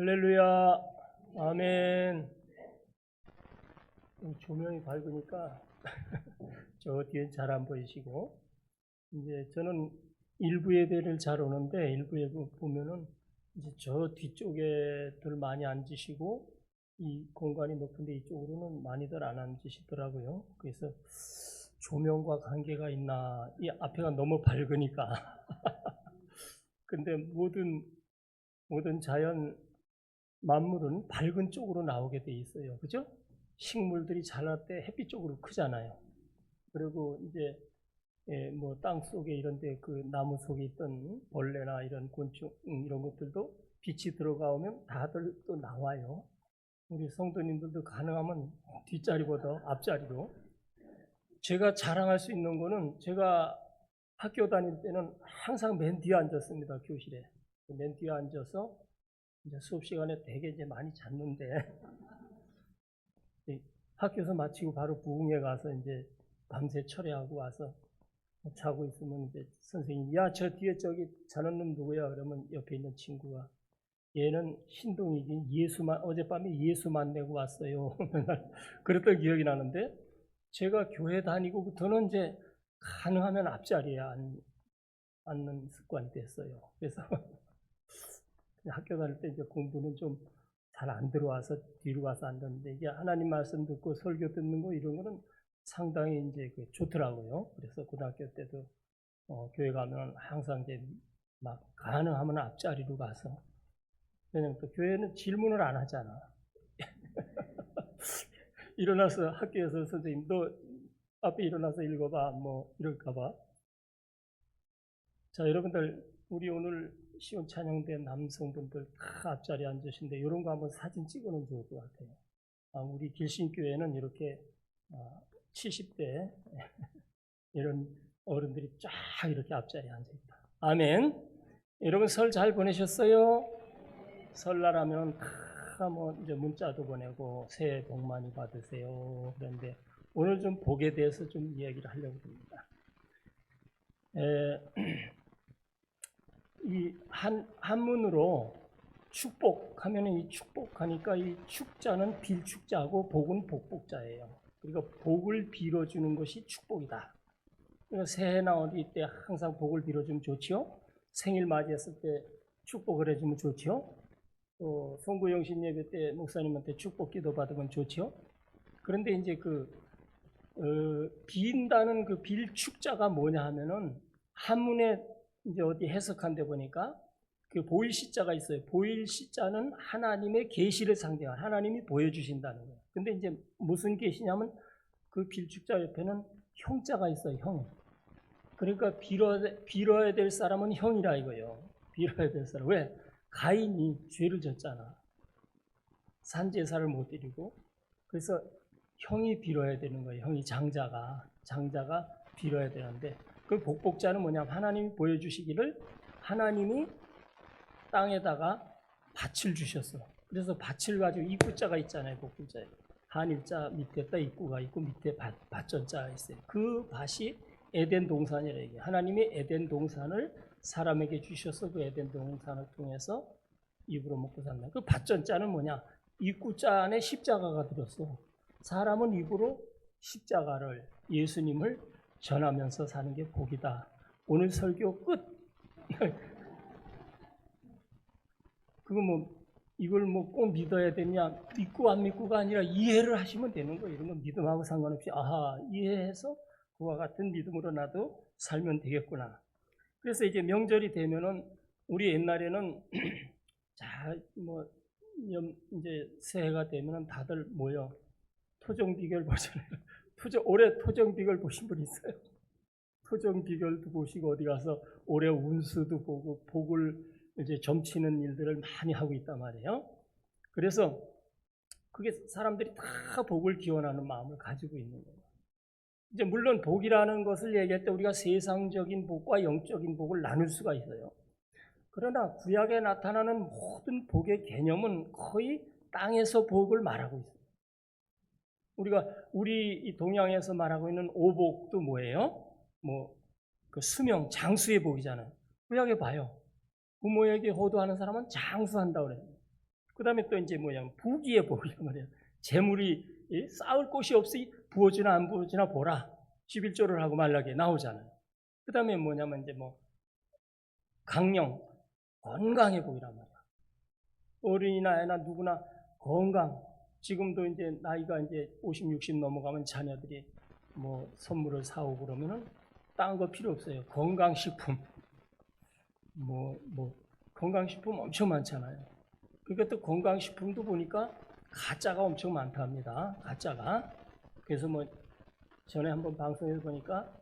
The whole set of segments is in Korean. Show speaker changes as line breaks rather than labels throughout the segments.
할렐루야. 아멘. 조명이 밝으니까 저 뒤엔 잘 안 보이시고, 이제 저는 일부 예배를 잘 오는데, 일부 예배 보면은 이제 저 뒤쪽에들 많이 앉으시고, 이 공간이 높은데 이쪽으로는 많이들 안 앉으시더라고요. 그래서 조명과 관계가 있나, 이 앞에가 너무 밝으니까. 근데 모든 자연 만물은 밝은 쪽으로 나오게 돼 있어요. 그죠? 식물들이 자랄 때 햇빛 쪽으로 크잖아요. 그리고 이제 뭐 땅 속에 이런데 그 나무 속에 있던 벌레나 이런 곤충 이런 것들도 빛이 들어가오면 다들 또 나와요. 우리 성도님들도 가능하면 뒷자리보다 앞자리로. 제가 자랑할 수 있는 거는 제가 학교 다닐 때는 항상 맨 뒤에 앉았습니다. 교실에. 맨 뒤에 앉아서 이제 수업 시간에 되게 이제 많이 잤는데 학교에서 마치고 바로 부흥회 가서 이제 밤새 철회하고 와서 자고 있으면 이제 선생님이 야, 저 뒤에 저기 자는 놈 누구야? 그러면 옆에 있는 친구가 얘는 신동이지 어젯밤에 예수 만나고 왔어요. 그랬던 기억이 나는데 제가 교회 다니고부터는 이제 가능하면 앞자리에 앉는 습관이 됐어요. 그래서 학교 다닐 때 이제 공부는 좀 잘 안 들어와서 뒤로 가서 앉았는데 이게 하나님 말씀 듣고 설교 듣는 거 이런 거는 상당히 이제 좋더라고요. 그래서 고등학교 때도 교회 가면 항상 이제 막 가능하면 앞자리로 가서, 왜냐면 또 교회는 질문을 안 하잖아. 일어나서 학교에서 선생님 너 앞에 일어나서 읽어봐 뭐 이럴까봐. 자, 여러분들 우리 오늘 시온 찬양대 남성분들 다 앞자리에 앉으신데 이런 거 한번 사진 찍어놓으면 좋을 것 같아요. 우리 길신교회는 이렇게 70대 이런 어른들이 쫙 이렇게 앞자리에 앉아있다. 아멘. 여러분 설 잘 보내셨어요? 설날하면 다 뭐 이제 문자도 보내고 새해 복 많이 받으세요. 그런데 오늘 좀 복에 대해서 좀 이야기를 하려고 합니다. 이 한문으로 축복하면 이 축복하니까 이 축자는 빌축자고 복은 복복자예요. 그러니까 복을 빌어주는 것이 축복이다. 그러니까 새해나 어디 때 항상 복을 빌어주면 좋지요. 생일 맞이했을 때 축복을 해주면 좋지요. 또 송구영신 예배 때 목사님한테 축복 기도 받으면 좋지요. 그런데 이제 빈다는 그 빌축자가 뭐냐 하면은 한문에 이제 어디 해석한 데 보니까 그 보일 시자가 있어요. 보일 시자는 하나님의 계시를 상징한, 하나님이 보여주신다는 거예요. 근데 이제 무슨 계시냐면 그 빌축자 옆에는 형자가 있어요. 형. 그러니까 빌어야 될 사람은 형이라 이거예요. 빌어야 될 사람. 왜? 가인이 죄를 졌잖아. 산제사를 못 드리고. 그래서 형이 빌어야 되는 거예요. 형이 장자가 빌어야 되는데, 그 복복자는 뭐냐면 하나님이 보여주시기를 하나님이 땅에다가 밭을 주셨어. 그래서 밭을 가지고 입구자가 있잖아요. 복구자에 한일자 밑에다 입구가 있고 밑에 밭전자가 있어요. 그 밭이 에덴 동산이라 얘기해요. 하나님이 에덴 동산을 사람에게 주셔서 그 에덴 동산을 통해서 입으로 먹고 산다. 그 밭전자는 뭐냐? 입구자 안에 십자가가 들었어. 사람은 입으로 십자가를, 예수님을 전하면서 사는 게 복이다. 오늘 설교 끝. 그거 이걸 꼭 믿어야 되냐? 믿고 안 믿고가 아니라 이해를 하시면 되는 거예요. 이런 건 믿음하고 상관없이 이해해서 그와 같은 믿음으로 나도 살면 되겠구나. 그래서 이제 명절이 되면은 우리 옛날에는 이제 새해가 되면은 다들 모여 토종비결 보잖아요. 올해 토종비결 보신 분 있어요? 토종비결도 보시고 어디 가서 올해 운수도 보고 복을 이제 점치는 일들을 많이 하고 있단 말이에요. 그래서 그게 사람들이 다 복을 기원하는 마음을 가지고 있는 거예요. 이제 물론 복이라는 것을 얘기할 때 우리가 세상적인 복과 영적인 복을 나눌 수가 있어요. 그러나 구약에 나타나는 모든 복의 개념은 거의 땅에서 복을 말하고 있어요. 우리 동양에서 말하고 있는 오복도 뭐예요? 그 수명, 장수의 복이잖아요. 구약에 봐요. 부모에게 호도하는 사람은 장수한다고 그래요. 그다음에 또 이제 부귀의 복이란 말이에요. 재물이 쌓을 곳이 없이 부어지나 안 부어지나 보라. 11조를 하고 말라게 나오잖아요. 그다음에 뭐냐면 이제 강령, 건강의 복이란 말이야. 어른이나 애나 누구나 건강. 지금도 이제 나이가 이제 50, 60 넘어가면 자녀들이 선물을 사오고 그러면은 딴 거 필요 없어요. 건강식품. 건강식품 엄청 많잖아요. 그러니까 또 건강식품도 보니까 가짜가 엄청 많답니다. 가짜가. 그래서 전에 한번 방송에서 보니까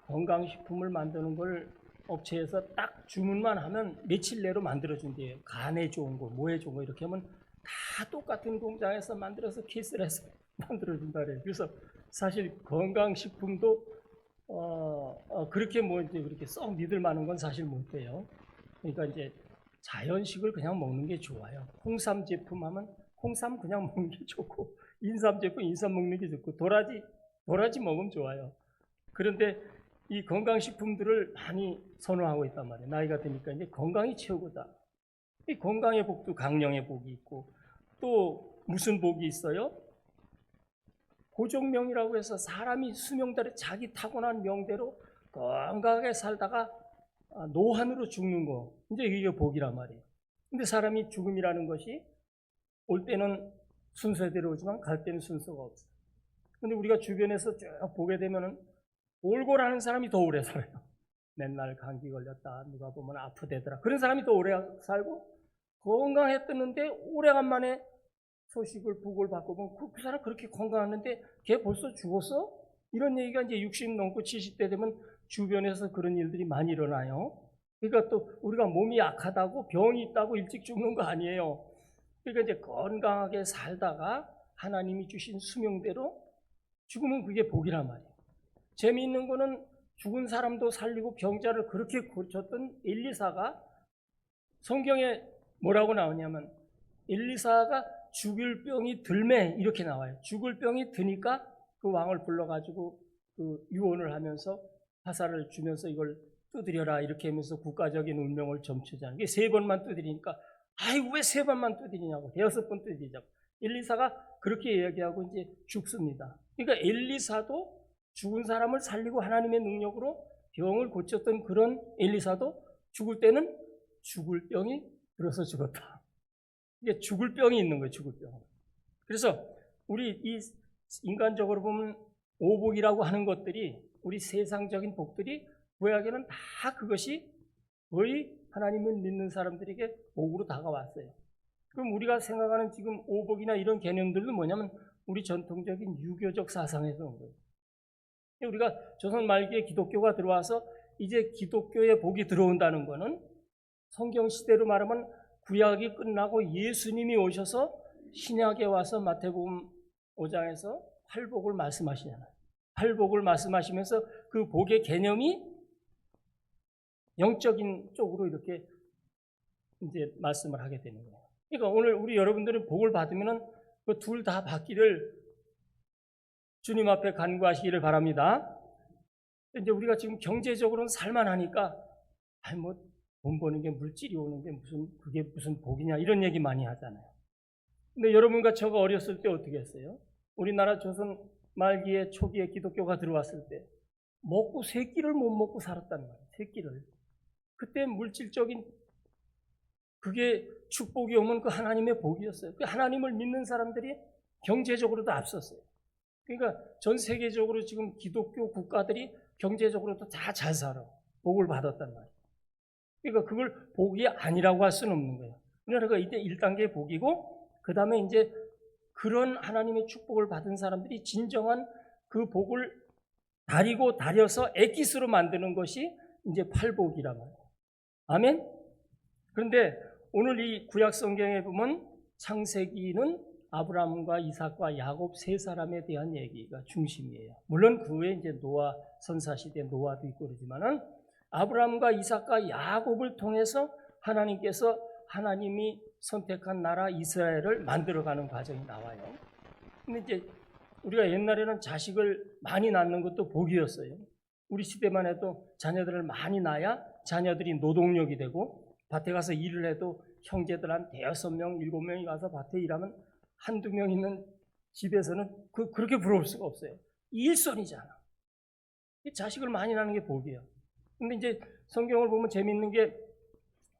건강식품을 만드는 걸 업체에서 딱 주문만 하면 며칠 내로 만들어준대요. 간에 좋은 거, 뭐에 좋은 거 이렇게 하면 다 똑같은 공장에서 만들어서 케이스를 해서 만들어준다 그래요. 그래서 사실 건강식품도 그렇게 이제 그렇게 썩 믿을 만한 건 사실 못 돼요. 그러니까 이제 자연식을 그냥 먹는 게 좋아요. 홍삼 제품 하면 홍삼 그냥 먹는 게 좋고, 인삼 제품 인삼 먹는 게 좋고, 도라지 먹으면 좋아요. 그런데 이 건강식품들을 많이 선호하고 있단 말이에요. 나이가 드니까 이제 건강이 최고다. 이 건강의 복도 강령의 복이 있고, 또 무슨 복이 있어요? 고종명이라고 해서 사람이 수명대로 자기 타고난 명대로 건강하게 살다가 노환으로 죽는 거, 이제 이게 복이란 말이에요. 근데 사람이 죽음이라는 것이 올 때는 순서대로 오지만 갈 때는 순서가 없어요. 근데 우리가 주변에서 쭉 보게 되면은 올고라는 사람이 더 오래 살아요. 맨날 감기 걸렸다, 누가 보면 아프대더라. 그런 사람이 더 오래 살고, 건강했었는데 오래간만에 소식을 보고를 받고 보면 그 사람 그렇게 건강했는데 걔 벌써 죽었어? 이런 얘기가 이제 60 넘고 70대 되면 주변에서 그런 일들이 많이 일어나요. 그러니까 또 우리가 몸이 약하다고 병이 있다고 일찍 죽는 거 아니에요. 그러니까 이제 건강하게 살다가 하나님이 주신 수명대로 죽으면 그게 복이란 말이에요. 재미있는 거는 죽은 사람도 살리고 병자를 그렇게 고쳤던 엘리사가 성경에 뭐라고 나오냐면 엘리사가 죽을 병이 들매 이렇게 나와요. 죽을 병이 드니까 그 왕을 불러가지고 그 유언을 하면서 화살을 주면서 이걸 두드려라 이렇게 하면서 국가적인 운명을 점치잖아요. 이게 3번만 두드리니까 아이고 왜 3번만 두드리냐고 6번 두드리자고 엘리사가 그렇게 이야기하고 이제 죽습니다. 그러니까 엘리사도 죽은 사람을 살리고 하나님의 능력으로 병을 고쳤던 그런 엘리사도 죽을 때는 죽을 병이 들어서 죽었다. 이게 죽을 병이 있는 거예요. 죽을 병. 그래서 우리 이 인간적으로 보면 오복이라고 하는 것들이 우리 세상적인 복들이 구약에는 다 그것이 거의 하나님을 믿는 사람들에게 복으로 다가왔어요. 그럼 우리가 생각하는 지금 오복이나 이런 개념들도 뭐냐면 우리 전통적인 유교적 사상에서 온 거예요. 우리가 조선 말기에 기독교가 들어와서 이제 기독교의 복이 들어온다는 것은 성경 시대로 말하면 구약이 끝나고 예수님이 오셔서 신약에 와서 마태복음 5장에서 팔복을 말씀하시잖아요. 팔복을 말씀하시면서 그 복의 개념이 영적인 쪽으로 이렇게 이제 말씀을 하게 되는 거예요. 그러니까 오늘 우리 여러분들은 복을 받으면은 그 둘 다 받기를 주님 앞에 간구하시기를 바랍니다. 이제 우리가 지금 경제적으로는 살만하니까 돈 버는 게 물질이 오는 게 그게 무슨 복이냐 이런 얘기 많이 하잖아요. 근데 여러분과 저가 어렸을 때 어떻게 했어요? 우리나라 조선 말기에 초기에 기독교가 들어왔을 때 먹고 세 끼를 못 먹고 살았단 말이에요. 세 끼를. 그때 물질적인 그게 축복이 오면 그 하나님의 복이었어요. 그 하나님을 믿는 사람들이 경제적으로도 앞섰어요. 그러니까 전 세계적으로 지금 기독교 국가들이 경제적으로도 다 잘 살아. 복을 받았단 말이에요. 그러니까 그걸 복이 아니라고 할 수는 없는 거예요. 우리나라가 이때 1단계 복이고 그 다음에 이제 그런 하나님의 축복을 받은 사람들이 진정한 그 복을 다려서 엑기스로 만드는 것이 이제 팔복이란 말이에요. 아멘? 그런데 오늘 이 구약 성경에 보면 창세기는 아브라함과 이삭과 야곱 3사람에 대한 얘기가 중심이에요. 물론 그 후에 이제 노아 선사시대 노아도 있고 그러지만은 아브라함과 이삭과 야곱을 통해서 하나님께서 하나님이 선택한 나라 이스라엘을 만들어가는 과정이 나와요. 근데 이제 우리가 옛날에는 자식을 많이 낳는 것도 복이었어요. 우리 시대만 해도 자녀들을 많이 낳아야 자녀들이 노동력이 되고 밭에 가서 일을 해도 형제들 한 6명, 7명이 가서 밭에 일하면 한두 명 있는 집에서는 그렇게 부러울 수가 없어요. 일손이잖아. 자식을 많이 낳는 게 복이에요. 근데 이제 성경을 보면 재밌는 게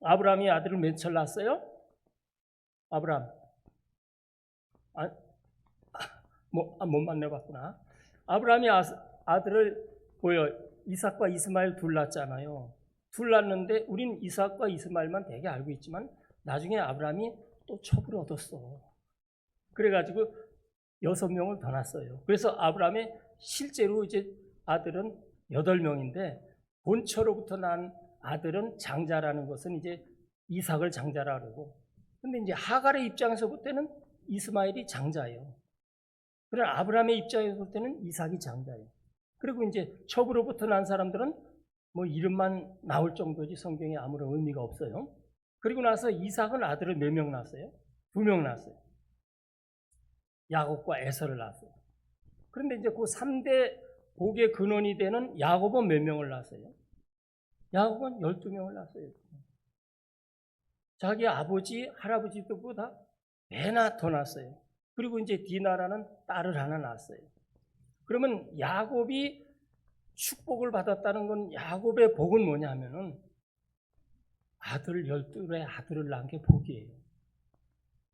아브라함이 아들을 몇 살 낳았어요? 아브라함. 못 만나봤구나. 아브라함이 아들을 이삭과 이스마엘 둘 낳았잖아요. 둘 낳았는데 우린 이삭과 이스마엘만 되게 알고 있지만 나중에 아브라함이 또 첩을 얻었어. 그래가지고 6명을 더 낳았어요. 그래서 아브라함의 실제로 이제 아들은 8명인데 본처로부터 난 아들은 장자라는 것은 이제 이삭을 장자라 그러고, 근데 이제 하갈의 입장에서 볼 때는 이스마엘이 장자예요. 그러나 아브라함의 입장에서 볼 때는 이삭이 장자예요. 그리고 이제 첩으로부터 난 사람들은 뭐 이름만 나올 정도지 성경에 아무런 의미가 없어요. 그리고 나서 이삭은 아들을 몇 명 낳았어요? 2명 낳았어요. 야곱과 에서를 낳았어요. 그런데 이제 그 3대 복의 근원이 되는 야곱은 몇 명을 낳았어요? 야곱은 12명을 낳았어요. 자기 아버지, 할아버지들보다 배나 더 낳았어요. 그리고 이제 디나라는 딸을 하나 낳았어요. 그러면 야곱이 축복을 받았다는 건, 야곱의 복은 뭐냐 하면은 아들 12의 아들을 낳은 게 복이에요.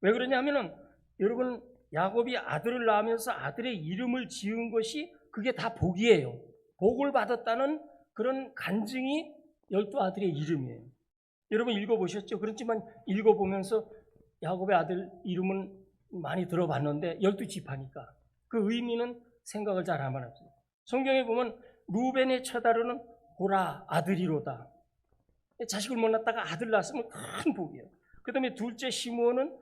왜 그러냐면은 여러분, 야곱이 아들을 낳으면서 아들의 이름을 지은 것이 그게 다 복이에요. 복을 받았다는 그런 간증이 12아들의 이름이에요. 여러분 읽어보셨죠? 그렇지만 읽어보면서 야곱의 아들 이름은 많이 들어봤는데 12지파니까 그 의미는 생각을 잘 안 해봤어요. 성경에 보면 루벤의 처다르는 보라 아들이로다. 자식을 못 낳다가 아들 낳았으면 큰 복이에요. 그 다음에 둘째 시므온은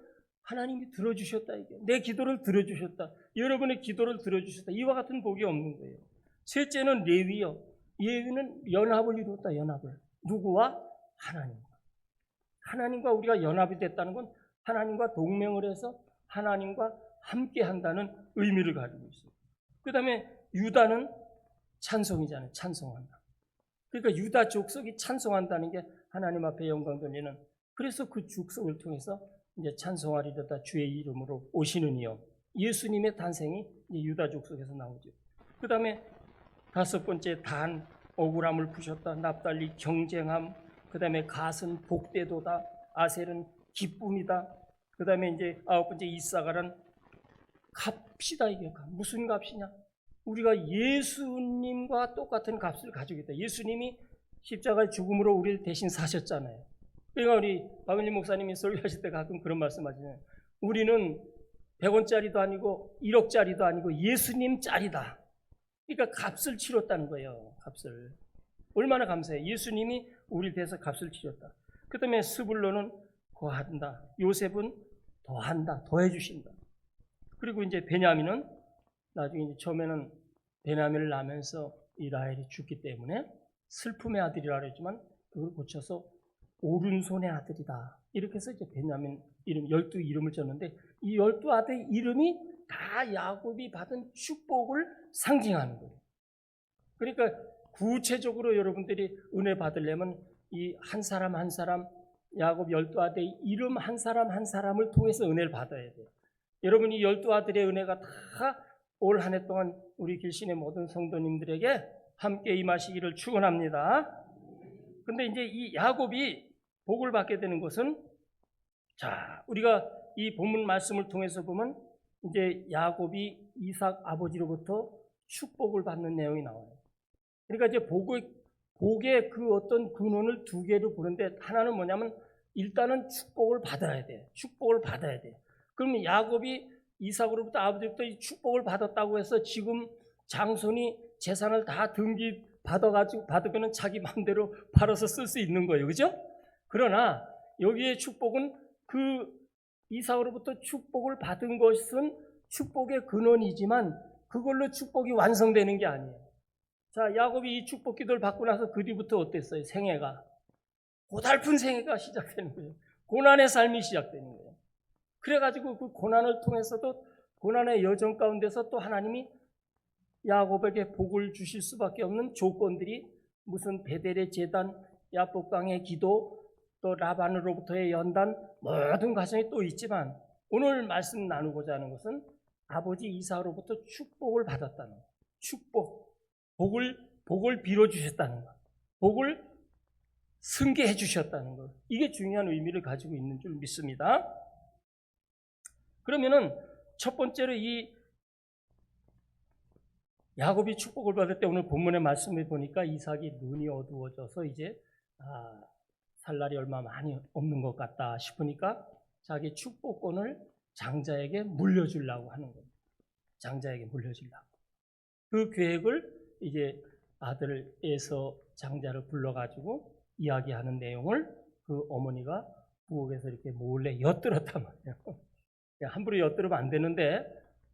하나님이 들어주셨다. 이게 내 기도를 들어주셨다. 여러분의 기도를 들어주셨다. 이와 같은 복이 없는 거예요. 셋째는 레위요. 레위는 연합을 이루었다. 연합을. 누구와? 하나님과. 하나님과 우리가 연합이 됐다는 건 하나님과 동맹을 해서 하나님과 함께 한다는 의미를 가지고 있어요. 그 다음에 유다는 찬송이잖아요. 찬송한다. 그러니까 유다 족속이 찬송한다는 게 하나님 앞에 영광 돌리는, 그래서 그 족속을 통해서 이제 찬송하리로다 주의 이름으로 오시는 이요. 예수님의 탄생이 유다 족속에서 나오죠. 그 다음에 5번째 단, 억울함을 푸셨다. 납달리 경쟁함. 그 다음에 갓은 복되도다. 아셀은 기쁨이다. 그 다음에 이제 9번째 이사갈은 값이다. 이게 무슨 값이냐? 우리가 예수님과 똑같은 값을 가지고 있다. 예수님이 십자가의 죽음으로 우리를 대신 사셨잖아요. 그러니까 우리 박은리 목사님이 설교하실 때 가끔 그런 말씀하시잖아요. 우리는 100원짜리도 아니고 1억짜리도 아니고 예수님짜리다. 그러니까 값을 치렀다는 거예요. 값을. 얼마나 감사해요. 예수님이 우리를 대해서 값을 치렀다. 그 다음에 스불론은 거한다. 요셉은 더한다. 더해주신다. 그리고 이제 베냐민은 나중에 이제 처음에는 베냐민을 낳으면서 이 라헬이 죽기 때문에 슬픔의 아들이라 그랬지만 그걸 고쳐서 오른손의 아들이다. 이렇게 해서 이제 베냐민 이름 12 이름을 줬는데 이 12아들 이름이 다 야곱이 받은 축복을 상징하는 거예요. 그러니까 구체적으로 여러분들이 은혜 받으려면 이 한 사람 한 사람 야곱 12아들의 이름 한 사람 한 사람을 통해서 은혜를 받아야 돼요. 여러분 이 12아들의 은혜가 다 올 한 해 동안 우리 길신의 모든 성도님들에게 함께 임하시기를 축원합니다. 근데 이제 이 야곱이 복을 받게 되는 것은, 자, 우리가 이 본문 말씀을 통해서 보면 이제 야곱이 이삭 아버지로부터 축복을 받는 내용이 나와요. 그러니까 이제 복의 그 어떤 근원을 두 개로 보는데, 하나는 뭐냐면 일단은 축복을 받아야 돼. 축복을 받아야 돼. 그러면 야곱이 이삭으로부터 아버지부터 이 축복을 받았다고 해서 지금 장손이 재산을 다 등기 받으면 자기 마음대로 팔아서 쓸 수 있는 거예요. 그죠? 그러나 여기에 축복은 그 이삭으로부터 축복을 받은 것은 축복의 근원이지만 그걸로 축복이 완성되는 게 아니에요. 자, 야곱이 이 축복 기도를 받고 나서 그 뒤부터 어땠어요? 생애가 고달픈 생애가 시작되는 거예요. 고난의 삶이 시작되는 거예요. 그래가지고 그 고난을 통해서도 고난의 여정 가운데서 또 하나님이 야곱에게 복을 주실 수밖에 없는 조건들이 무슨 베델의 제단, 야복강의 기도, 또 라반으로부터의 연단 모든 과정이 또 있지만 오늘 말씀 나누고자 하는 것은 아버지 이삭으로부터 축복을 받았다는 것. 축복, 복을 빌어주셨다는 것. 복을 승계해 주셨다는 것. 이게 중요한 의미를 가지고 있는 줄 믿습니다. 그러면은 첫 번째로 이 야곱이 축복을 받을 때 오늘 본문의 말씀을 보니까 이삭이 눈이 어두워져서 이제 살 날이 얼마 많이 없는 것 같다 싶으니까 자기 축복권을 장자에게 물려주려고 하는 겁니다. 장자에게 물려주려고. 그 계획을 이제 아들 에서 장자를 불러가지고 이야기하는 내용을 그 어머니가 부엌에서 이렇게 몰래 엿들었단 말이에요. 함부로 엿들으면 안 되는데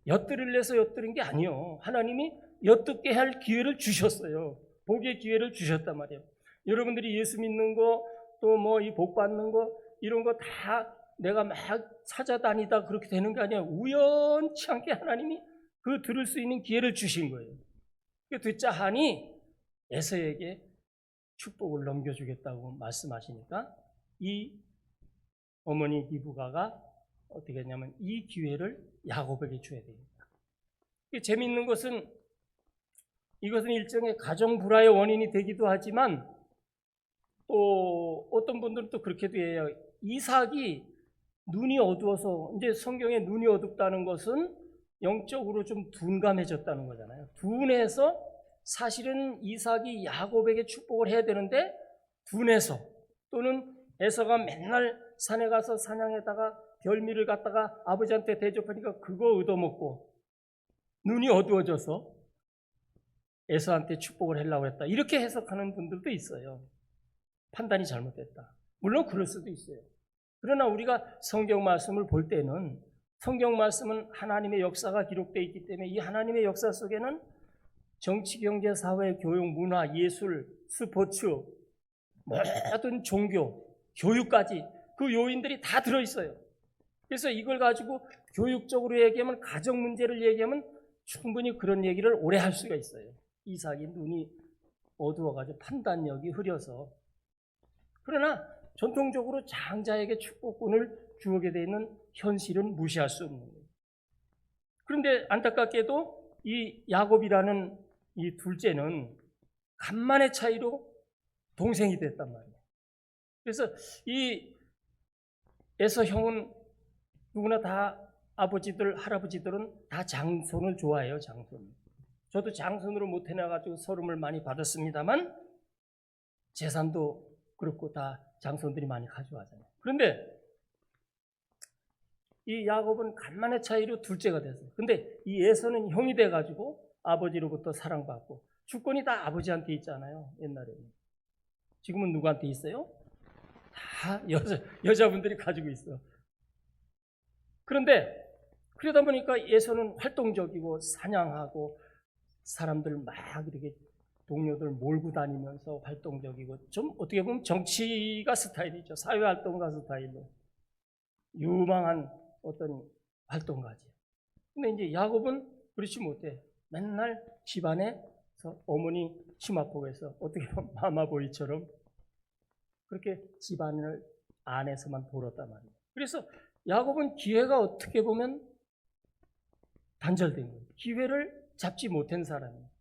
엿들으려서 엿들은 게 아니에요. 하나님이 엿듣게 할 기회를 주셨어요. 복의 기회를 주셨단 말이에요. 여러분들이 예수 믿는 거 또 뭐 이 복 받는 거 이런 거 다 내가 막 찾아다니다 그렇게 되는 게 아니에요. 우연치 않게 하나님이 그 들을 수 있는 기회를 주신 거예요. 듣자 하니 에서에게 축복을 넘겨주겠다고 말씀하시니까 이 어머니 리브가가 어떻게 했냐면 이 기회를 야곱에게 줘야 됩니다. 재미있는 것은 이것은 일종의 가정 불화의 원인이 되기도 하지만 또 어떤 분들은 또 그렇게도 해요. 이삭이 눈이 어두워서 이제 성경에 눈이 어둡다는 것은 영적으로 좀 둔감해졌다는 거잖아요. 둔해서 사실은 이삭이 야곱에게 축복을 해야 되는데 둔해서 또는 에서가 맨날 산에 가서 사냥에다가 별미를 갖다가 아버지한테 대접하니까 그거 얻어먹고 눈이 어두워져서 에서한테 축복을 하려고 했다. 이렇게 해석하는 분들도 있어요. 판단이 잘못됐다. 물론 그럴 수도 있어요. 그러나 우리가 성경 말씀을 볼 때는 성경 말씀은 하나님의 역사가 기록되어 있기 때문에 이 하나님의 역사 속에는 정치, 경제, 사회, 교육, 문화, 예술, 스포츠, 모든 종교, 교육까지 그 요인들이 다 들어있어요. 그래서 이걸 가지고 교육적으로 얘기하면 가정 문제를 얘기하면 충분히 그런 얘기를 오래 할 수가 있어요. 이삭이 눈이 어두워가지고 판단력이 흐려서. 그러나 전통적으로 장자에게 축복권을 주게 되어 있는 현실은 무시할 수 없는 거예요. 그런데 안타깝게도 이 야곱이라는 이 둘째는 간만의 차이로 동생이 됐단 말이에요. 그래서 이 에서 형은 누구나 다 아버지들, 할아버지들은 다 장손을 좋아해요. 장손. 저도 장손으로 못 해놔가지고 서름을 많이 받았습니다만 재산도 그렇고 다 장손들이 많이 가져가잖아요. 그런데 이 야곱은 간만의 차이로 둘째가 됐어요. 근데 이 에서는 형이 돼가지고 아버지로부터 사랑받고 주권이 다 아버지한테 있잖아요. 옛날에는. 지금은 누구한테 있어요? 다 여자분들이 가지고 있어. 그런데 그러다 보니까 에서는 활동적이고 사냥하고 사람들 막 이렇게 동료들 몰고 다니면서 활동적이고 좀 어떻게 보면 정치가 스타일이죠. 사회활동가 스타일로 유망한 어떤 활동가지. 근데 이제 야곱은 그렇지 못해. 맨날 집안에서 어머니 치마폭에서 어떻게 보면 마마보이처럼 그렇게 집안을 안에서만 돌았단 말이에요. 그래서 야곱은 기회가 어떻게 보면 단절된 거예요. 기회를 잡지 못한 사람이에요.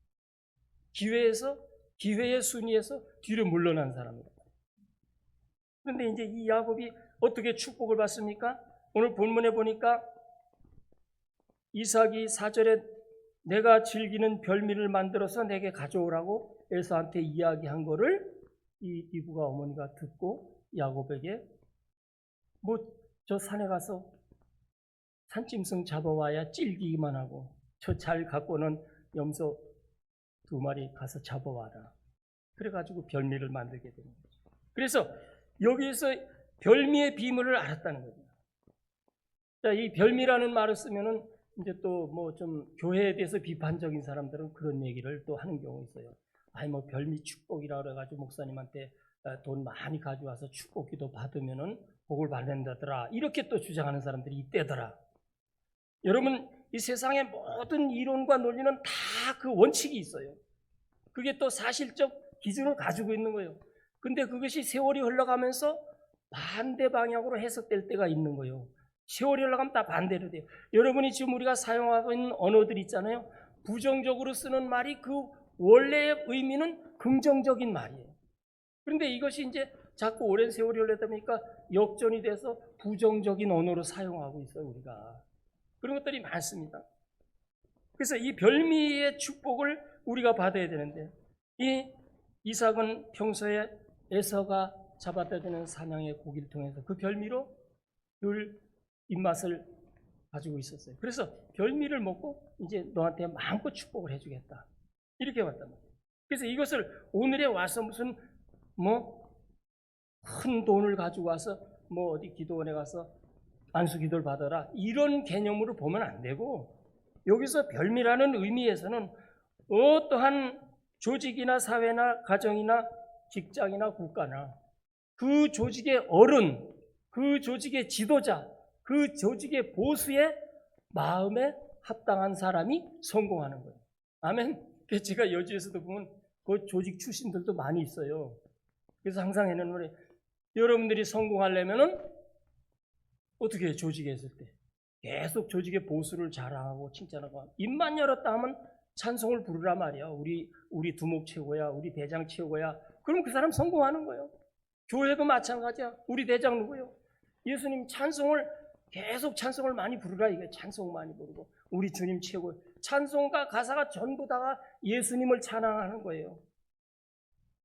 기회의 순위에서 뒤로 물러난 사람이다. 그런데 이제 이 야곱이 어떻게 축복을 받습니까? 오늘 본문에 보니까 이삭이 4절에 내가 즐기는 별미를 만들어서 내게 가져오라고 에서한테 이야기한 거를 이 리브가 어머니가 듣고 야곱에게 저 산에 가서 산짐승 잡아와야 찔기기만 하고 저 잘 갖고는 염소 2마리 가서 잡아와라. 그래가지고 별미를 만들게 되는 거죠. 그래서 여기에서 별미의 비밀을 알았다는 거죠. 자, 이 별미라는 말을 쓰면은 이제 또 뭐 좀 교회에 대해서 비판적인 사람들은 그런 얘기를 또 하는 경우 있어요. 아니 뭐 별미 축복이라 그래가지고 목사님한테 돈 많이 가져와서 축복기도 받으면은 복을 받는다더라. 이렇게 또 주장하는 사람들이 있대더라. 여러분 이 세상의 모든 이론과 논리는 다 그 원칙이 있어요. 그게 또 사실적 기준을 가지고 있는 거예요. 근데 그것이 세월이 흘러가면서 반대 방향으로 해석될 때가 있는 거예요. 세월이 흘러가면 다 반대로 돼요. 여러분이 지금 우리가 사용하고 있는 언어들 있잖아요. 부정적으로 쓰는 말이 그 원래의 의미는 긍정적인 말이에요. 그런데 이것이 이제 자꾸 오랜 세월이 흘러다 보니까 역전이 돼서 부정적인 언어로 사용하고 있어요, 우리가. 그런 것들이 많습니다. 그래서 이 별미의 축복을 우리가 받아야 되는데, 이 이삭은 평소에 에서가 잡아다 주는 사냥의 고기를 통해서 그 별미로 늘 입맛을 가지고 있었어요. 그래서 별미를 먹고 이제 너한테 마음껏 축복을 해주겠다, 이렇게 왔단 말이에요. 그래서 이것을 오늘에 와서 무슨 큰 돈을 가지고 와서 어디 기도원에 가서 안수 기도를 받아라, 이런 개념으로 보면 안 되고, 여기서 별미라는 의미에서는 어떠한 조직이나 사회나 가정이나 직장이나 국가나 그 조직의 어른, 그 조직의 지도자, 그 조직의 보수의 마음에 합당한 사람이 성공하는 거예요. 아멘. 그래서 제가 여주에서도 보면 그 조직 출신들도 많이 있어요. 그래서 항상 해는 말이, 여러분들이 성공하려면은 어떻게 해요? 조직에 있을 때 계속 조직의 보수를 자랑하고 칭찬하고, 입만 열었다 하면 찬송을 부르라 말이야. 우리 두목 최고야, 우리 대장 최고야. 그럼 그 사람 성공하는 거예요. 교회도 마찬가지야. 우리 대장 누구요? 예수님 계속 찬송을 많이 부르라, 이게. 찬송 많이 부르고 우리 주님 최고. 찬송가 가사가 전부 다가 예수님을 찬양하는 거예요.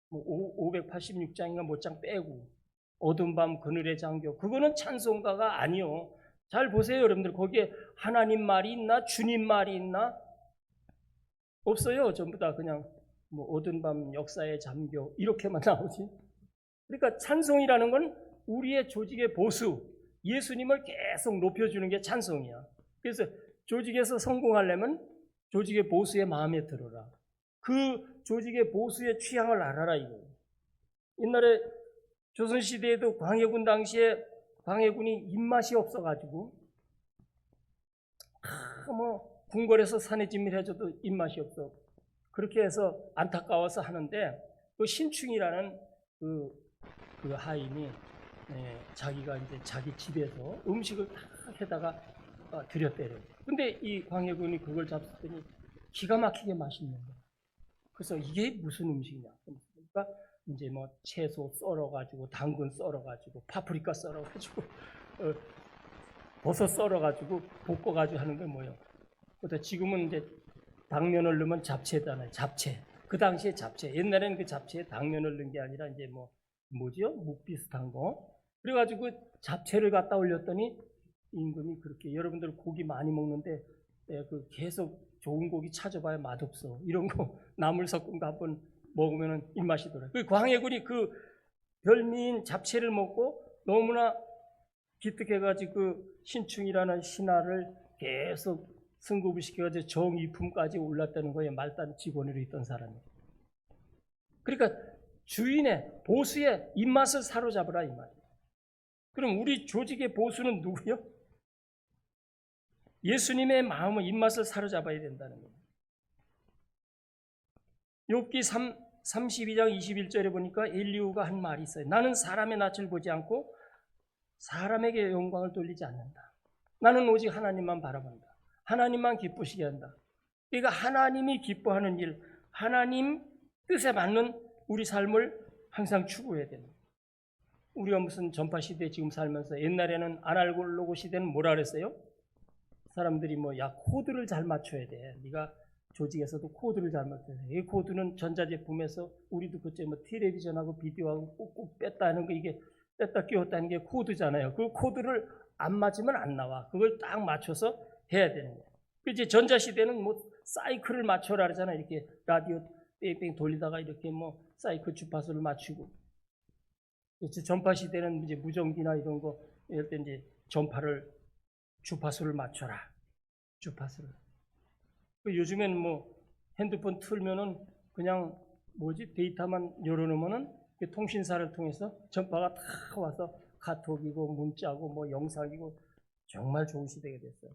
586장인가 몇 장 빼고 어두운 밤 그늘의 장교, 그거는 찬송가가 아니요. 잘 보세요, 여러분들. 거기에 하나님 말이 있나, 주님 말이 있나? 없어요. 전부 다 그냥 어두운 밤 역사의 잠겨, 이렇게만 나오지. 그러니까 찬송이라는 건 우리의 조직의 보수, 예수님을 계속 높여주는 게 찬송이야. 그래서 조직에서 성공하려면 조직의 보수의 마음에 들어라. 그 조직의 보수의 취향을 알아라, 이거예요. 옛날에 조선시대에도 광해군 당시에 광해군이 입맛이 없어가지고 궁궐에서 사내짐을 해줘도 입맛이 없어. 그렇게 해서 안타까워서 하는데, 그 신충이라는 그 하인이 자기가 이제 자기 집에서 음식을 딱 해다가 들였대요. 근데 이 광해군이 그걸 잡았더니 기가 막히게 맛있는 거예요. 그래서 이게 무슨 음식이냐? 그러니까 이제 채소 썰어가지고, 당근 썰어가지고, 파프리카 썰어가지고, 버섯 썰어가지고, 볶아가지고 하는 게 뭐예요? 그러다 지금은 이제 당면을 넣으면 잡채잖아요. 잡채. 그 당시에 잡채. 옛날에는 그 잡채에 당면을 넣은 게 아니라 이제 뭐지요? 묵 비슷한 거. 그래가지고 잡채를 갖다 올렸더니 임금이 그렇게, 여러분들 고기 많이 먹는데 그 계속 좋은 고기 찾아봐야 맛없어, 이런 거 나물 섞은 거 한번 먹으면 입맛이 돌아요. 그 광해군이 그 별미인 잡채를 먹고 너무나 기특해가지고 그 신충이라는 신하를 계속 승급을 시켜가지고 정이품까지 올랐다는 거예요. 말단 직원으로 있던 사람이. 그러니까 주인의 보수의 입맛을 사로잡으라, 이 말이에요. 그럼 우리 조직의 보수는 누구요? 예수님의 마음은 입맛을 사로잡아야 된다는 거예요. 욥기 32장 21절에 보니까 엘리후가 한 말이 있어요. 나는 사람의 낯을 보지 않고 사람에게 영광을 돌리지 않는다. 나는 오직 하나님만 바라본다. 하나님만 기쁘시게 한다. 그러니까 하나님이 기뻐하는 일, 하나님 뜻에 맞는 우리 삶을 항상 추구해야 됩니다. 우리가 무슨 전파 시대에 지금 살면서, 옛날에는 아날로그 시대는 뭐라 그랬어요? 사람들이 코드를 잘 맞춰야 돼. 네가 조직에서도 코드를 잘 맞춰야 돼. 이 코드는 전자제품에서 우리도 그때 텔레비전하고 비디오하고 꾹꾹 뺐다 하는 거, 이게 뺐다 끼웠다는 게 코드잖아요. 그 코드를 안 맞으면 안 나와. 그걸 딱 맞춰서 해야 되는 거예요. 이제 전자시대는 사이클을 맞춰라 그러잖아요. 이렇게 라디오 뺑뺑 돌리다가 이렇게 사이클 주파수를 맞추고. 전파 시대는 이제 무전기나 이런 거, 이럴 때 이제 주파수를 맞춰라. 주파수를. 요즘엔 핸드폰 틀면은 그냥 데이터만 열어놓으면은 통신사를 통해서 전파가 다 와서 카톡이고 문자고 영상이고, 정말 좋은 시대가 됐어요.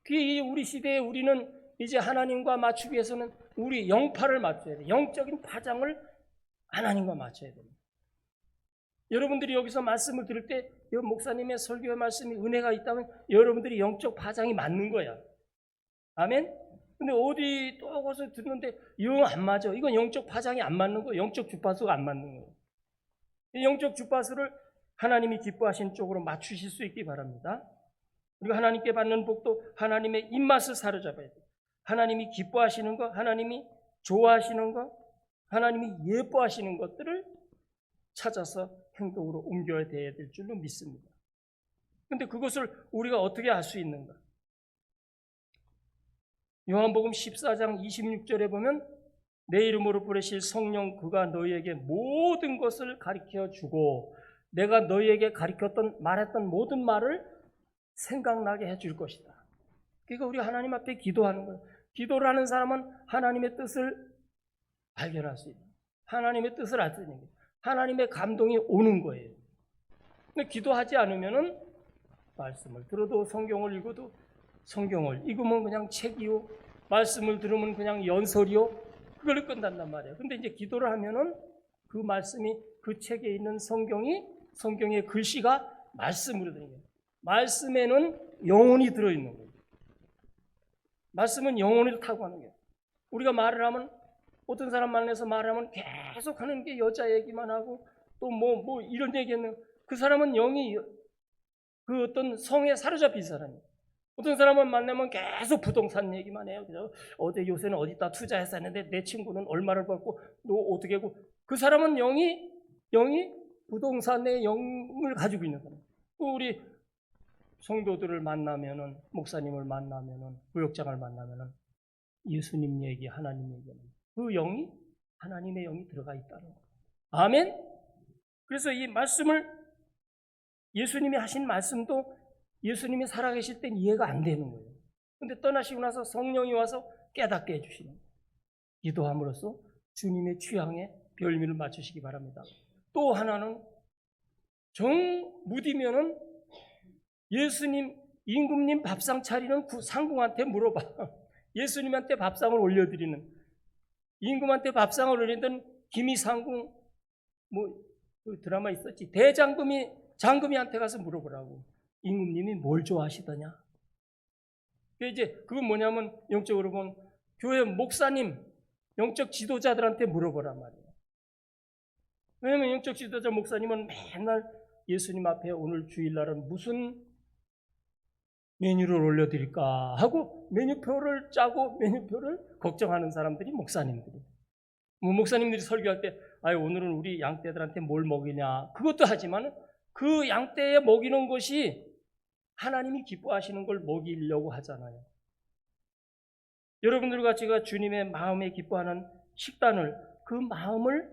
그게 우리 시대에 우리는 이제 하나님과 맞추기 위해서는 우리 영파를 맞춰야 돼. 영적인 파장을 하나님과 맞춰야 됩니다. 여러분들이 여기서 말씀을 들을 때 이 목사님의 설교의 말씀이 은혜가 있다면 여러분들이 영적 파장이 맞는 거야. 아멘? 근데 어디 또 가서 듣는데 영 안 맞아. 이건 영적 파장이 안 맞는 거예요. 영적 주파수가 안 맞는 거예요. 이 영적 주파수를 하나님이 기뻐하시는 쪽으로 맞추실 수 있기 바랍니다. 우리가 하나님께 받는 복도 하나님의 입맛을 사로잡아야 돼요. 하나님이 기뻐하시는 것, 하나님이 좋아하시는 것, 하나님이 예뻐하시는 것들을 찾아서 행동으로 옮겨야 될 줄로 믿습니다. 그런데 그것을 우리가 어떻게 알 수 있는가? 요한복음 14장 26절에 보면 내 이름으로 부르실 성령 그가 너희에게 모든 것을 가르쳐 주고 내가 너희에게 가르쳤던 말했던 모든 말을 생각나게 해줄 것이다. 그러니까 우리 하나님 앞에 기도하는 거예요. 기도를 하는 사람은 하나님의 뜻을 발견할 수 있는, 하나님의 뜻을 알 수 있는 거예요. 하나님의 감동이 오는 거예요. 근데 기도하지 않으면은 말씀을 들어도 성경을 읽어도 성경을 읽으면 그냥 책이요, 말씀을 들으면 그냥 연설이요, 그걸로 끝난단 말이에요. 근데 이제 기도를 하면은 그 말씀이 그 책에 있는 성경의 글씨가 말씀으로 되는 거예요. 말씀에는 영혼이 들어있는 거예요. 말씀은 영혼을 타고하는 거예요. 우리가 말을 하면 어떤 사람 만나서 말하면 계속 하는 게 여자 얘기만 하고 또 뭐 이런 얘기는 그 사람은 영이 그 어떤 성에 사로잡힌 사람이에요. 어떤 사람은 만나면 계속 부동산 얘기만 해요. 그죠? 어제 요새는 어디다 투자했었는데 내 친구는 얼마를 벌고 너 어떻게 하고 그 사람은 영이 부동산의 영을 가지고 있는 사람. 우리 성도들을 만나면은 목사님을 만나면은 구역장을 만나면은 예수님 얘기, 하나님 얘기는 그 영이 하나님의 영이 들어가 있다는 거예요. 아멘. 그래서 이 말씀을 예수님이 하신 말씀도 예수님이 살아계실 땐 이해가 안 되는 거예요. 그런데 떠나시고 나서 성령이 와서 깨닫게 해주시는 거예요. 기도함으로써 주님의 취향에 별미를 맞추시기 바랍니다. 또 하나는 정 무디면은 예수님, 임금님 밥상 차리는 상궁한테 물어봐. 예수님한테 밥상을 올려드리는, 임금한테 밥상을 올리던 기미상궁, 그 드라마 있었지. 장금이한테 가서 물어보라고. 임금님이 뭘 좋아하시더냐? 이제 그건 뭐냐면 영적으로 보면 교회 목사님, 영적 지도자들한테 물어보란 말이에요. 왜냐하면 영적 지도자 목사님은 맨날 예수님 앞에 오늘 주일날은 무슨 메뉴를 올려드릴까 하고 메뉴표를 짜고 메뉴표를 걱정하는 사람들이 목사님들이. 목사님들이 설교할 때 오늘은 우리 양떼들한테 뭘 먹이냐 그것도 하지만 그 양떼에 먹이는 것이 하나님이 기뻐하시는 걸 먹이려고 하잖아요. 여러분들과 제가 주님의 마음에 기뻐하는 식단을 그 마음을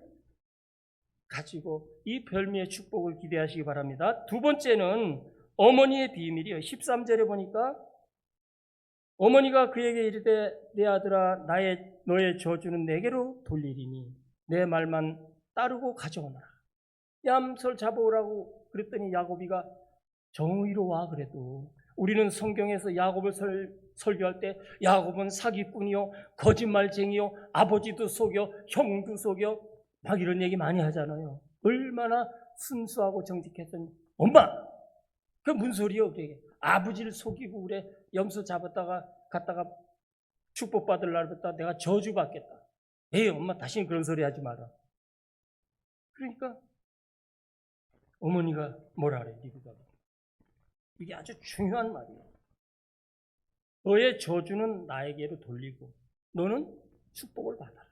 가지고 이 별미의 축복을 기대하시기 바랍니다. 두 번째는 어머니의 비밀이에요. 13절에 보니까 어머니가 그에게 이르되 내 아들아 너의 저주는 내게로 돌리리니 내 말만 따르고 가져오너라. 얌솔 잡아오라고 그랬더니 야곱이가 정의로 와. 그래도 우리는 성경에서 야곱을 설교할 때 야곱은 사기꾼이요 거짓말쟁이요 아버지도 속여 형도 속여 막 이런 얘기 많이 하잖아요. 얼마나 순수하고 정직했던 엄마, 그 무슨 소리요? 그게 아버지를 속이고 그래 염소 잡았다가 갔다가 축복받을 날부터 내가 저주받겠다. 에이 엄마 다시는 그런 소리 하지 마라. 그러니까 어머니가 뭐라 그래? 리브가가 이게 아주 중요한 말이에요. 너의 저주는 나에게로 돌리고 너는 축복을 받아라.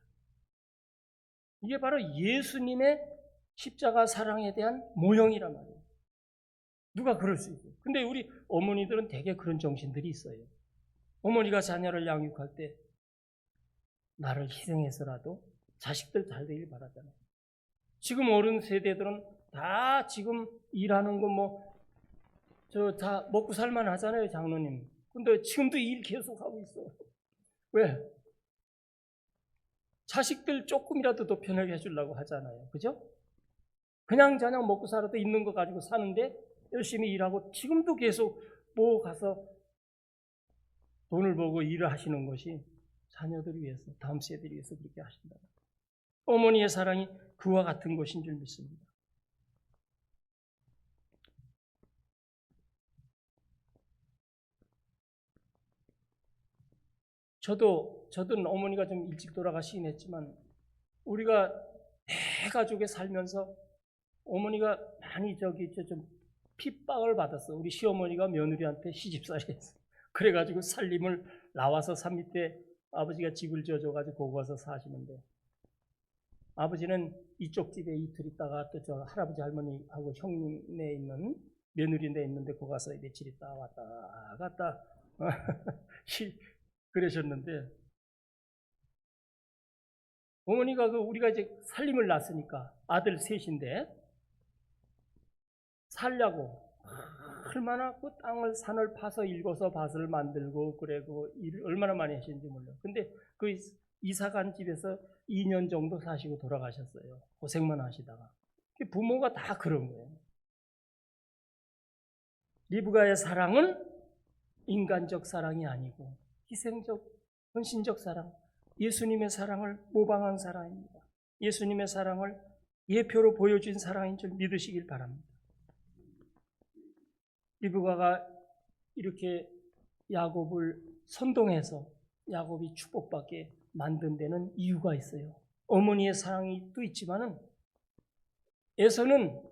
이게 바로 예수님의 십자가 사랑에 대한 모형이란 말이에요. 누가 그럴 수 있어요? 근데 우리 어머니들은 되게 그런 정신들이 있어요. 어머니가 자녀를 양육할 때 나를 희생해서라도 자식들 잘 되길 바라잖아요. 지금 어른 세대들은 다 지금 일하는 거 다 먹고 살만 하잖아요, 장로님. 근데 지금도 일 계속 하고 있어요. 왜? 자식들 조금이라도 더 편하게 해주려고 하잖아요. 그죠? 그냥 저냥 먹고 살아도 있는 거 가지고 사는데 열심히 일하고 지금도 계속 가서 돈을 벌고 일을 하시는 것이 자녀들을 위해서, 다음 세대를 위해서 그렇게 하신다. 어머니의 사랑이 그와 같은 것인 줄 믿습니다. 저도 어머니가 좀 일찍 돌아가시긴 했지만 우리가 대가족에 살면서 어머니가 많이 좀 핍박을 받았어. 우리 시어머니가 며느리한테 시집살이 했어. 그래가지고 살림을 나와서 산 밑에 아버지가 집을 지어줘가지고 거기 와서 사시는데, 아버지는 이쪽 집에 이틀 있다가 또 저 할아버지 할머니하고 형네 있는 며느리네 있는데 거기 가서 며칠 있다 왔다 갔다 그러셨는데, 어머니가 우리가 이제 살림을 낳았으니까 아들 셋인데 살려고 얼마나 그 땅을 산을 파서 일궈서 밭을 만들고 그래고 일을 얼마나 많이 하셨는지 몰라요. 근데 그 이사 간 집에서 2년 정도 사시고 돌아가셨어요. 고생만 하시다가. 부모가 다 그런 거예요. 리브가의 사랑은 인간적 사랑이 아니고 희생적, 헌신적 사랑, 예수님의 사랑을 모방한 사랑입니다. 예수님의 사랑을 예표로 보여준 사랑인 줄 믿으시길 바랍니다. 리브가가 이렇게 야곱을 선동해서 야곱이 축복받게 만든 데는 이유가 있어요. 어머니의 사랑이 또 있지만은 에서는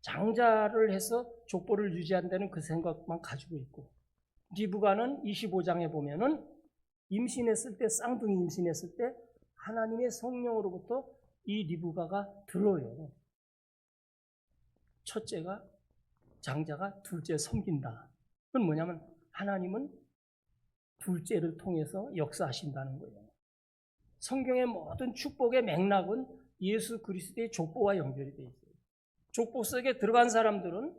장자를 해서 족보를 유지한다는 그 생각만 가지고 있고, 리브가는 25장에 보면은 임신했을 때, 쌍둥이 임신했을 때 하나님의 성령으로부터 이 리브가가 들어요. 첫째가 장자가 둘째 섬긴다. 그건 뭐냐면 하나님은 둘째를 통해서 역사하신다는 거예요. 성경의 모든 축복의 맥락은 예수 그리스도의 족보와 연결이 되어 있어요. 족보 속에 들어간 사람들은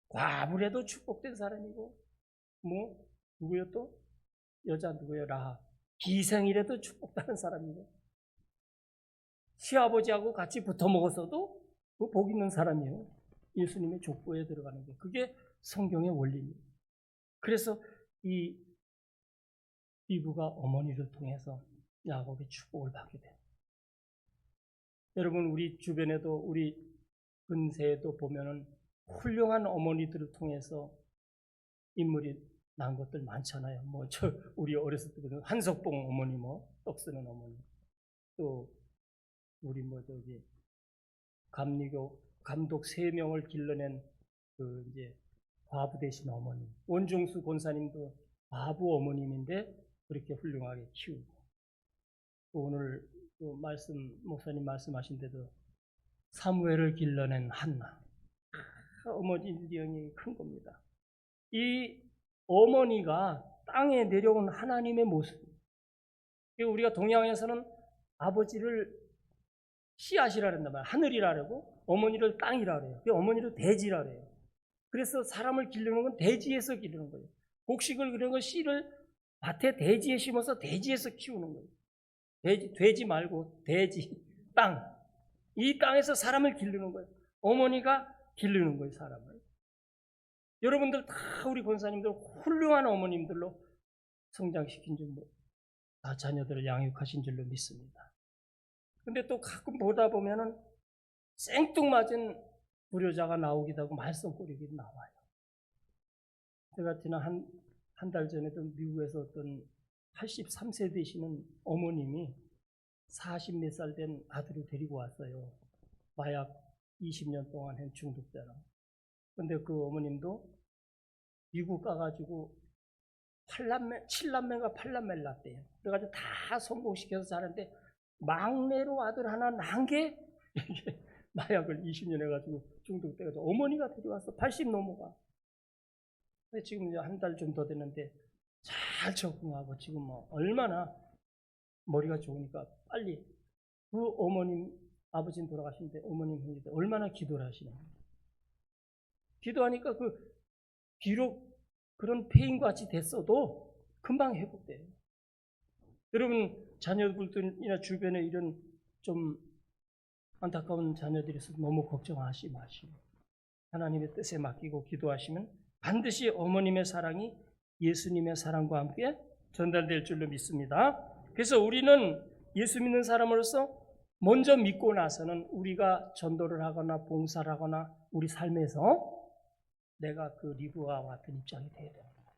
과부래도 축복된 사람이고, 누구요 또? 여자 누구요? 라합. 기생이라도 축복받은 사람이고, 시아버지하고 같이 붙어 먹었어도 그 복 있는 사람이에요. 예수님의 족보에 들어가는 게. 그게 성경의 원리입니다. 그래서 이 리브가 어머니를 통해서 야곱의 축복을 받게 돼요. 여러분, 우리 주변에도 우리 근세에도 보면은 훌륭한 어머니들을 통해서 인물이 난 것들 많잖아요. 우리 어렸을 때 보면 한석봉 어머니, 떡 쓰는 어머니, 또 우리 감독 3명을 길러낸 이제 과부 되신 어머니, 원중수 권사님도 과부 어머님인데 그렇게 훌륭하게 키우고, 또 오늘 목사님 말씀하신 대로 사무엘을 길러낸 한나, 어머니 영이 큰 겁니다. 이 어머니가 땅에 내려온 하나님의 모습. 우리가 동양에서는 아버지를 씨앗이라 그런단 말이에요. 하늘이라 그러고 어머니를 땅이라 그래요. 어머니를 돼지라 그래요. 그래서 사람을 기르는 건 돼지에서 기르는 거예요. 곡식을 기르는 건 씨를 밭에 돼지에 심어서 돼지에서 키우는 거예요. 돼지 말고 돼지, 땅. 이 땅에서 사람을 기르는 거예요. 어머니가 기르는 거예요, 사람을. 여러분들 다 우리 권사님들 훌륭한 어머님들로 성장시킨 줄, 다 자녀들을 양육하신 줄로 믿습니다. 근데 또 가끔 보다 보면은 생뚱맞은 불효자가 나오기도 하고 말썽꾸리기도 나와요. 제가 지난 한 달 전에도 미국에서 어떤 83세 되시는 어머님이 40몇 살 된 아들을 데리고 왔어요. 마약 20년 동안 한 중독자랑. 근데 그 어머님도 미국 가가지고 7남매가 8남매를 낳았대요. 그래가지고 다 성공시켜서 자는데 막내로 아들 하나 낳은 게 마약을 20년 해가지고 중독돼가지고 어머니가 데려와서 80 넘어가. 근데 지금 이제 한 달 좀 더 됐는데 잘 적응하고 지금 얼마나 머리가 좋으니까 빨리 그 어머님, 아버지는 돌아가신데 어머님 혼자 얼마나 기도를 하시냐. 기도하니까 비록 그런 폐인같이 됐어도 금방 회복돼요. 여러분, 자녀분들이나 주변에 이런 좀 안타까운 자녀들이 있어서 너무 걱정하지 마시고 하나님의 뜻에 맡기고 기도하시면 반드시 어머님의 사랑이 예수님의 사랑과 함께 전달될 줄로 믿습니다. 그래서 우리는 예수 믿는 사람으로서 먼저 믿고 나서는 우리가 전도를 하거나 봉사를 하거나 우리 삶에서 내가 그 리브와 같은 입장이 되어야 됩니다.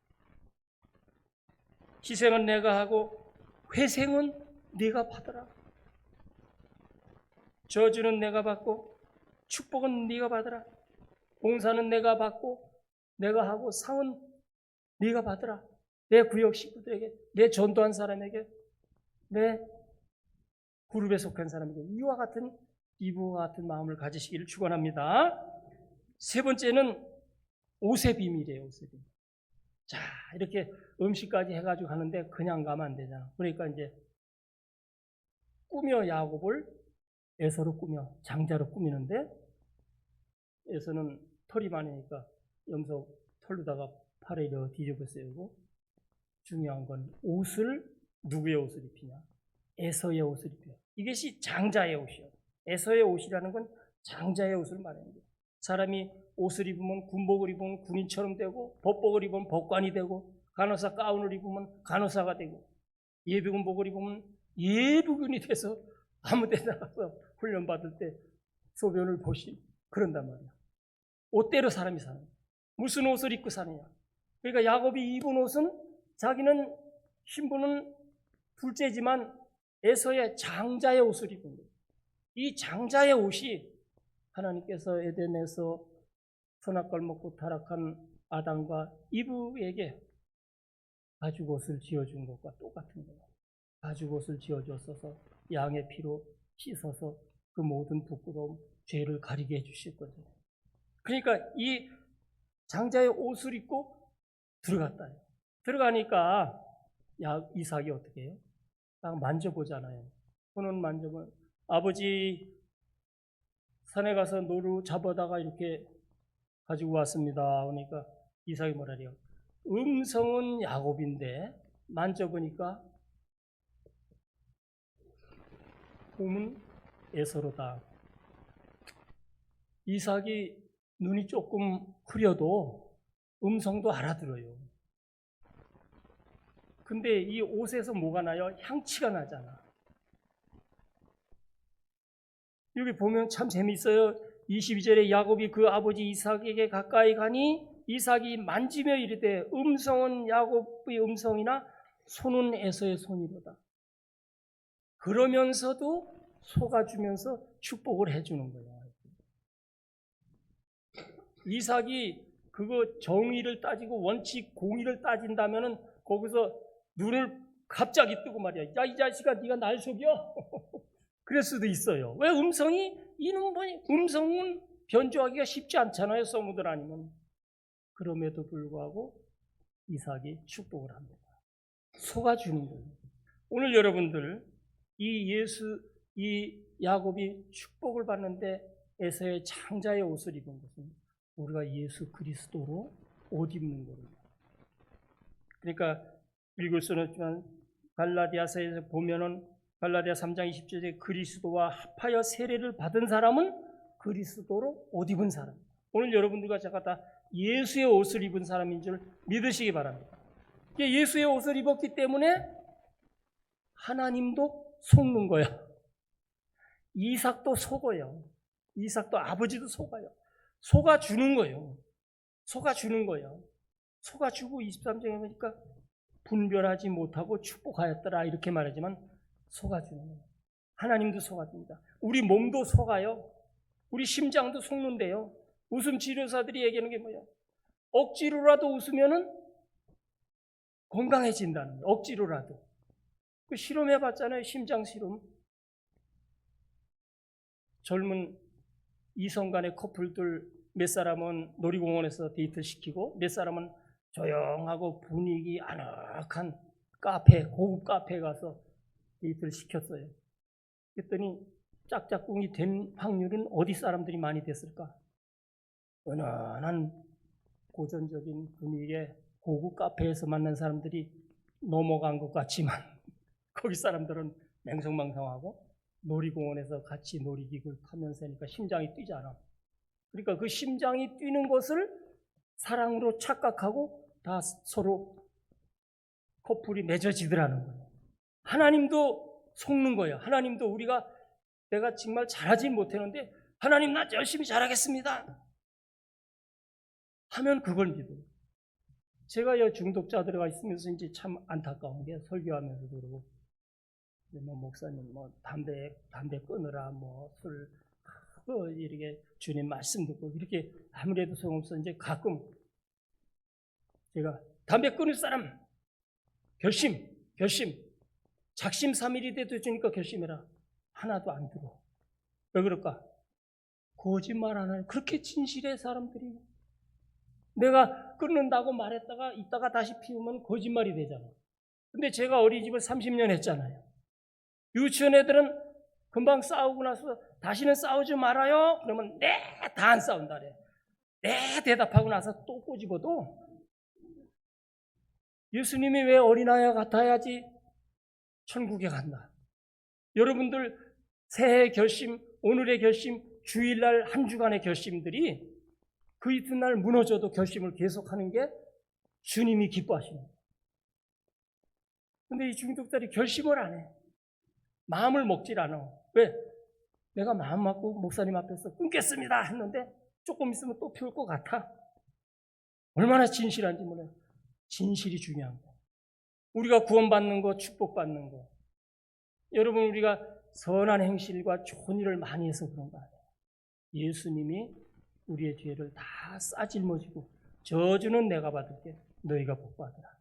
희생은 내가 하고 회생은 네가 받아라. 저주는 내가 받고 축복은 네가 받아라. 봉사는 내가 받고 내가 하고 상은 네가 받으라. 내 구역 식구들에게, 내 전도한 사람에게, 내 그룹에 속한 사람에게 이와 같은 마음을 가지시기를 축원합니다. 세 번째는 옷의 비밀이에요. 옷의 비밀. 자, 이렇게 음식까지 해가지고 하는데 그냥 가면 안 되잖아. 그러니까 이제 꾸며 야곱을 에서로 꾸며 장자로 꾸미는데, 에서는 털이 많으니까 염소 털로다가 팔에 뒤집어 쓰고, 중요한 건 옷을, 누구의 옷을 입히냐? 에서의 옷을 입혀요. 이것이 장자의 옷이요. 에서의 옷이라는 건 장자의 옷을 말하는 거예요. 사람이 옷을 입으면 군복을 입으면 군인처럼 되고, 법복을 입으면 법관이 되고, 간호사 가운을 입으면 간호사가 되고, 예비군복을 입으면 예비군이 돼서 아무 데 나가서 훈련 받을 때 소변을 보시 그런단 말이야. 옷대로 사람이 사는 거야. 무슨 옷을 입고 사느냐? 그러니까 야곱이 입은 옷은 자기는 신부는 둘째지만 에서의 장자의 옷을 입은 거예요. 이 장자의 옷이 하나님께서 에덴에서 선악과를 먹고 타락한 아담과 이브에게 가죽옷을 지어준 것과 똑같은 거예요. 가죽옷을 지어줬어서 양의 피로 씻어서 그 모든 부끄러움, 죄를 가리게 해주실 거죠. 그러니까 이 장자의 옷을 입고 들어갔다. 들어가니까 이삭이 어떻게 해요? 딱 만져보잖아요. 손은 만져보면, 아버지 산에 가서 노루 잡아다가 이렇게 가지고 왔습니다. 그러니까 이삭이 뭐라래요? 음성은 야곱인데 만져보니까 몸은 에서로다. 이삭이 눈이 조금 흐려도 음성도 알아들어요. 근데 이 옷에서 뭐가 나요? 향치가 나잖아. 여기 보면 참 재밌어요. 22절에 야곱이 그 아버지 이삭에게 가까이 가니 이삭이 만지며 이르되 음성은 야곱의 음성이나 손은 에서의 손이로다. 그러면서도 속아주면서 축복을 해주는 거예요. 이삭이 그거 정의를 따지고 원칙 공의를 따진다면은 거기서 눈을 갑자기 뜨고 말이야. 야, 이 자식아, 네가 날 속여? 그럴 수도 있어요. 왜 이놈의 음성은 변조하기가 쉽지 않잖아요. 성우들 아니면. 그럼에도 불구하고 이삭이 축복을 합니다. 속아주는 거예요. 오늘 여러분들 이 야곱이 축복을 받는데 에서의 장자의 옷을 입은 것은 우리가 예수 그리스도로 옷 입는 거예요. 그러니까 읽을 수는 없지만 갈라디아서에서 보면은 갈라디아 3장 20절에 그리스도와 합하여 세례를 받은 사람은 그리스도로 옷 입은 사람. 오늘 여러분들과 제가 다 예수의 옷을 입은 사람인 줄 믿으시기 바랍니다. 예수의 옷을 입었기 때문에 하나님도 속는 거야. 이삭도 속어요. 이삭도 아버지도 속아요. 속아주는 거예요. 속아주는 거예요. 속아주고 23장에 보니까 분별하지 못하고 축복하였더라 이렇게 말하지만 속아주는 거예요. 하나님도 속아줍니다. 우리 몸도 속아요. 우리 심장도 속는데요. 웃음 치료사들이 얘기하는 게 뭐예요? 억지로라도 웃으면은 건강해진다는 거예요. 억지로라도. 그 실험해봤잖아요. 심장 실험. 젊은 이성 간의 커플들 몇 사람은 놀이공원에서 데이트 시키고 몇 사람은 조용하고 분위기 아늑한 카페, 고급 카페에 가서 데이트를 시켰어요. 그랬더니 짝짝꿍이 된 확률은 어디 사람들이 많이 됐을까? 은은한 고전적인 분위기의 고급 카페에서 만난 사람들이 넘어간 것 같지만 거기 사람들은 맹성망성하고 놀이공원에서 같이 놀이기구를 타면서 하니까 심장이 뛰잖아. 그러니까 그 심장이 뛰는 것을 사랑으로 착각하고 다 서로 커플이 맺어지더라는 거예요. 하나님도 속는 거예요. 하나님도 내가 정말 잘하지 못했는데 하나님 나 열심히 잘하겠습니다 하면 그걸 믿어요. 제가 여 중독자들과 있으면서 이제 참 안타까운 게 설교하면서도 그러고 뭐 목사님 뭐 담배 끊으라 뭐 술 이렇게 주님 말씀 듣고 이렇게 아무래도 소용없어 이제 가끔 제가 담배 끊을 사람 결심 작심삼일이 돼도 주니까 결심해라 하나도 안 들어. 왜 그럴까? 거짓말 안 하는 그렇게 진실해 사람들이. 내가 끊는다고 말했다가 이따가 다시 피우면 거짓말이 되잖아. 근데 제가 어린이집을 30년 했잖아요. 유치원 애들은 금방 싸우고 나서 다시는 싸우지 말아요. 그러면 네, 다 안 싸운다래. 네, 대답하고 나서 또 꼬집어도 예수님이 왜 어린아이와 같아야지 천국에 간다. 여러분들 새해 결심, 오늘의 결심, 주일날 한 주간의 결심들이 그 이튿날 무너져도 결심을 계속하는 게 주님이 기뻐하시는 거예요. 근데 이 중독자들이 결심을 안 해. 마음을 먹질 않아. 왜? 내가 마음 먹고 목사님 앞에서 끊겠습니다 했는데 조금 있으면 또 피울 것 같아. 얼마나 진실한지 몰라요. 진실이 중요한 거예요. 우리가 구원받는 거, 축복받는 거. 여러분 우리가 선한 행실과 좋은 일을 많이 해서 그런 거 아니에요. 예수님이 우리의 죄를 다 싸짊어지고 저주는 내가 받을게 너희가 복받으라.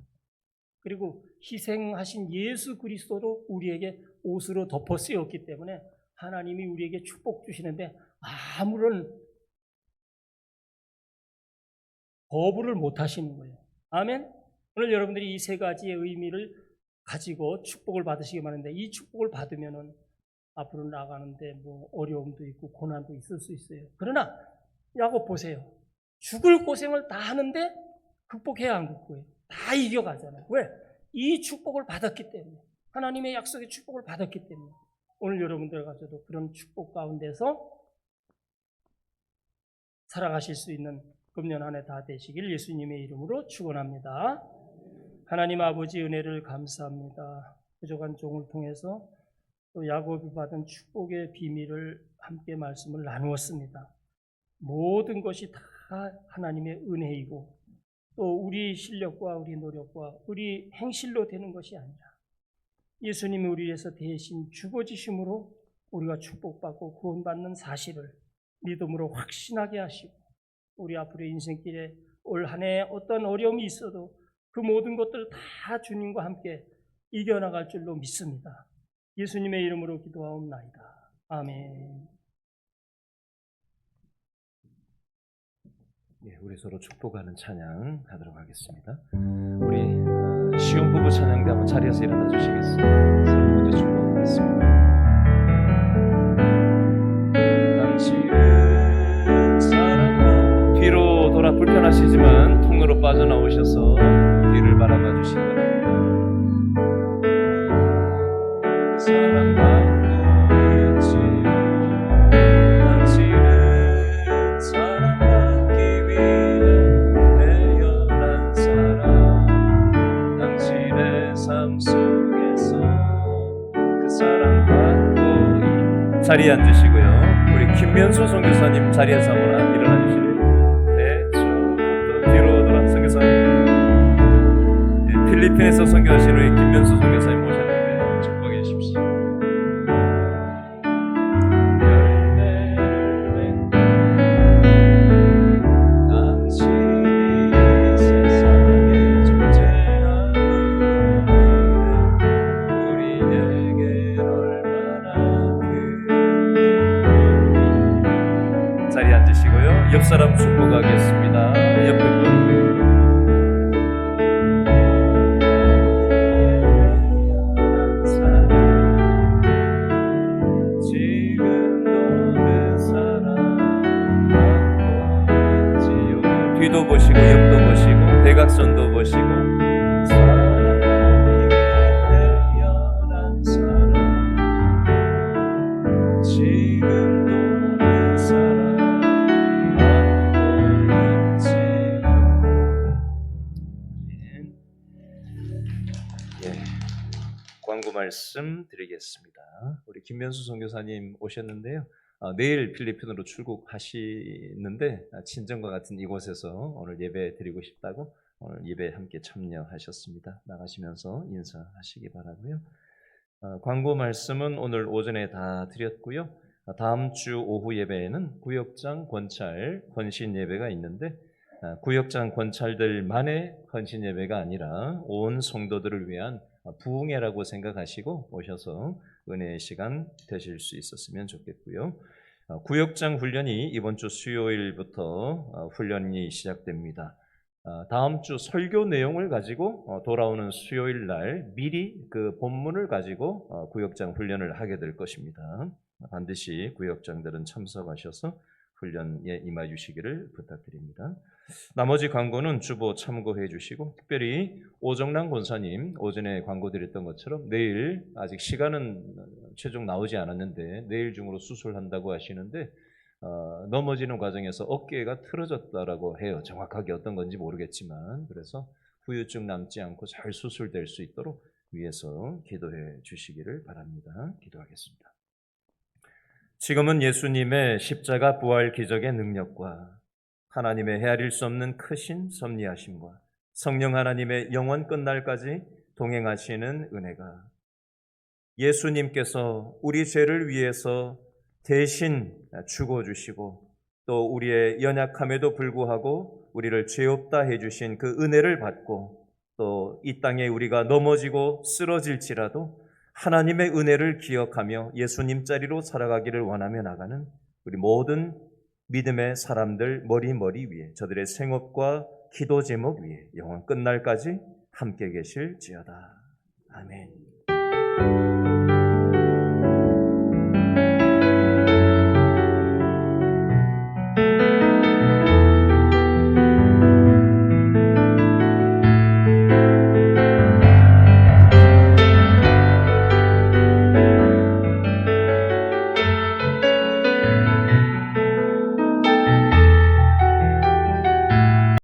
그리고 희생하신 예수 그리스도로 우리에게 옷으로 덮어 쓰였기 때문에 하나님이 우리에게 축복 주시는데 아무런 거부를 못 하시는 거예요. 아멘. 오늘 여러분들이 이 세 가지의 의미를 가지고 축복을 받으시기 바라는데 이 축복을 받으면은 앞으로 나가는데 뭐 어려움도 있고 고난도 있을 수 있어요. 그러나 야곱 보세요. 죽을 고생을 다 하는데 극복해야 안 극복해요. 다 이겨가잖아요. 왜? 이 축복을 받았기 때문에. 하나님의 약속의 축복을 받았기 때문에. 오늘 여러분들 가서도 그런 축복 가운데서 살아가실 수 있는 금년 한 해 다 되시길 예수님의 이름으로 축원합니다. 하나님 아버지 은혜를 감사합니다. 부족한 종을 통해서 또 야곱이 받은 축복의 비밀을 함께 말씀을 나누었습니다. 모든 것이 다 하나님의 은혜이고 또 우리 실력과 우리 노력과 우리 행실로 되는 것이 아니라 예수님이 우리 위해서 대신 죽어지심으로 우리가 축복받고 구원받는 사실을 믿음으로 확신하게 하시고 우리 앞으로의 인생길에 올 한 해 어떤 어려움이 있어도 그 모든 것들을 다 주님과 함께 이겨나갈 줄로 믿습니다. 예수님의 이름으로 기도하옵나이다. 아멘.
예, 우리 서로 축복하는 찬양 하도록 하겠습니다. 우리 시온 부부 찬양대 한번 자리에서 일어나 주시겠어요? 서로 먼저 축복하겠습니다. 당신은 사랑과 뒤로 돌아 불편하시지만 통로로 빠져나오셔서 뒤를 바라봐 주시기 바랍니다. 사랑받고 있지요. 당신은 사랑받기 위해 태어난 사람. 당신의 삶 속에서 그 사랑받고 자리에 앉으시고요. 우리 김면수 선교사님 자리에서 한번 일어나 주시래요. 네, 또 뒤로 돌아 선교사님. 네, 필리핀에서 선교하시는 우리 김면수 선교사님 모셨는데 축복해 주십시오. 당신이 세상에 존재함으로 우리에게 얼마나 큰 자리에 앉으시고요. 옆 사람 축복하겠습니다. 옆에 분. 뒤도 보시고 옆도 보시고 대각선도 보시고 사랑하기에 태어난 사람 지금도 내 사랑 받고 있지요. 예, 광고 말씀 드리겠습니다. 우리 김면수 선교사님 오셨는데요. 내일 필리핀으로 출국하시는데 친정과 같은 이곳에서 오늘 예배 드리고 싶다고 오늘 예배 함께 참여하셨습니다. 나가시면서 인사하시기 바라고요. 광고 말씀은 오늘 오전에 다 드렸고요. 다음 주 오후 예배에는 구역장 권찰 헌신 예배가 있는데 구역장 권찰들만의 헌신 예배가 아니라 온 성도들을 위한 부흥회라고 생각하시고 오셔서 은혜의 시간 되실 수 있었으면 좋겠고요. 구역장 훈련이 이번 주 수요일부터 훈련이 시작됩니다. 다음 주 설교 내용을 가지고 돌아오는 수요일 날 미리 그 본문을 가지고 구역장 훈련을 하게 될 것입니다. 반드시 구역장들은 참석하셔서 훈련에 임해 주시기를 부탁드립니다. 나머지 광고는 주보 참고해 주시고 특별히 오정란 권사님 오전에 광고 드렸던 것처럼 내일 아직 시간은 최종 나오지 않았는데 내일 중으로 수술한다고 하시는데 넘어지는 과정에서 어깨가 틀어졌다라고 해요. 정확하게 어떤 건지 모르겠지만 그래서 후유증 남지 않고 잘 수술될 수 있도록 위해서 기도해 주시기를 바랍니다. 기도하겠습니다. 지금은 예수님의 십자가 부활 기적의 능력과 하나님의 헤아릴 수 없는 크신 섭리하심과 성령 하나님의 영원 끝날까지 동행하시는 은혜가 예수님께서 우리 죄를 위해서 대신 죽어주시고 또 우리의 연약함에도 불구하고 우리를 죄 없다 해주신 그 은혜를 받고 또 이 땅에 우리가 넘어지고 쓰러질지라도 하나님의 은혜를 기억하며 예수님 자리로 살아가기를 원하며 나가는 우리 모든 믿음의 사람들 머리 위에 저들의 생업과 기도 제목 위에 영원 끝날까지 함께 계실지어다. 아멘.